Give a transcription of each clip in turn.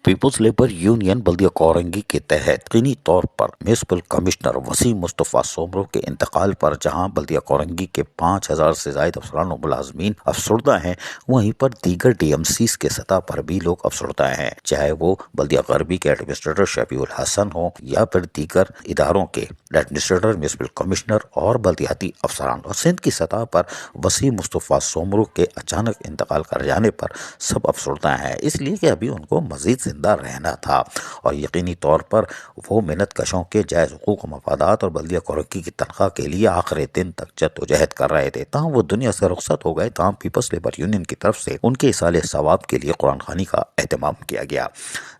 Peoples labour union بلدیہ کورنگی کے تحت یقینی طور پر میونسپل کمشنر وسیم مصطفیٰ سومرو کے انتقال پر جہاں بلدیہ کورنگی کے 5000 سے زائد افسران و ملازمین افسردہ ہیں، وہیں پر دیگر ڈی ایم سیز کے سطح پر بھی لوگ افسردہ ہیں، چاہے وہ بلدیہ غربی کے ایڈمنسٹریٹر شفیع الحسن ہوں یا پھر دیگر اداروں کے ایڈمنسٹریٹر، میونسپل کمشنر اور بلدیاتی افسران۔ اور سندھ کی سطح پر وسیم مصطفیٰ سومرو کے اچانک انتقال کر جانے پر سب افسردہ ہیں، اس لیے کہ ابھی ان کو مزید زندہ رہنا تھا اور یقینی طور پر وہ محنت کشوں کے جائز حقوق و مفادات اور بلدیہ کورنگی کی تنخواہ کے لیے آخری دن تک جدوجہد کر رہے تھے۔ تاہم وہ دنیا سے رخصت ہو گئے، تاہم پیپلز لیبر یونین کی طرف سے ان کے ایصال ثواب کے لیے قرآن خوانی کا اہتمام کیا گیا،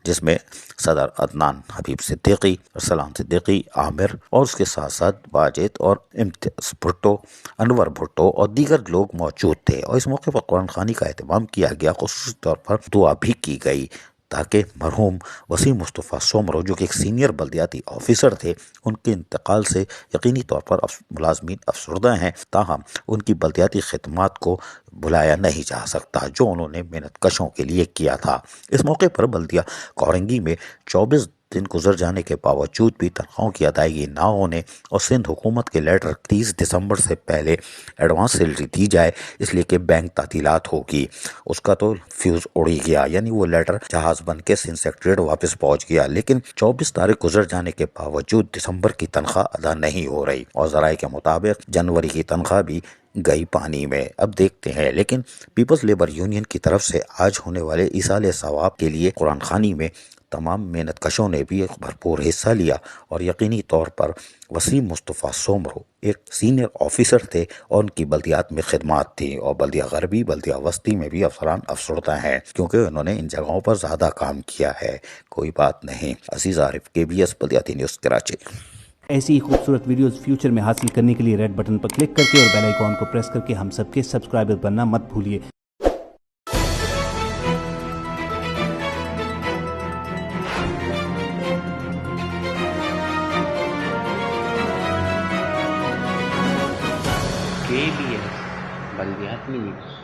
جس میں صدر عدنان حبیب صدیقی، ارسلان صدیقی، عامر اور اس کے ساتھ ساتھ واجد اور امتیاز بھٹو، انور بھٹو اور دیگر لوگ موجود تھے۔ اور اس موقع پر قرآن خوانی کا اہتمام کیا گیا، خصوصی طور پر دعا بھی کی گئی تاکہ مرحوم وسیم مصطفیٰ سومرو جو کہ ایک سینئر بلدیاتی آفیسر تھے، ان کے انتقال سے یقینی طور پر ملازمین افسردہ ہیں، تاہم ان کی بلدیاتی خدمات کو بھلایا نہیں جا سکتا جو انہوں نے محنت کشوں کے لیے کیا تھا۔ اس موقع پر بلدیہ کورنگی میں 24 دن گزر جانے کے باوجود بھی تنخواہوں کی ادائیگی نہ ہونے اور سندھ حکومت کے لیٹر 30 دسمبر سے پہلے ایڈوانس سیلری دی جائے، اس لیے کہ بینک تعطیلات ہوگی، اس کا تو فیوز اڑی گیا، یعنی وہ لیٹر جہاز بن کے سندھ سیکریٹریٹ واپس پہنچ گیا، لیکن 24 تاریخ گزر جانے کے باوجود دسمبر کی تنخواہ ادا نہیں ہو رہی اور ذرائع کے مطابق جنوری کی تنخواہ بھی گئی پانی میں۔ اب دیکھتے ہیں، لیکن پیپلز لیبر یونین کی طرف سے آج ہونے والے ایصال ثواب کے لیے قرآن خوانی میں تمام محنت کشوں نے بھی ایک بھرپور حصہ لیا اور یقینی طور پر وسیم مصطفیٰ سومرو ایک سینئر آفیسر تھے اور ان کی بلدیات میں خدمات تھیں، اور بلدیہ غربی، بلدیہ وسطی میں بھی افسران افسردہ ہیں کیونکہ انہوں نے ان جگہوں پر زیادہ کام کیا ہے۔ کوئی بات نہیں۔ عزیز عارف، KBS بلدیاتی نیوز کراچی۔ ایسی ہی خوبصورت ویڈیوز فیوچر میں حاصل کرنے کے لیے ریڈ بٹن پر کلک کر کے اور بیل آئیکن کو پریس کر کے ہم سب کے سبسکرائبر بننا مت بھولیے۔ KBS بلدیاتی نیوز۔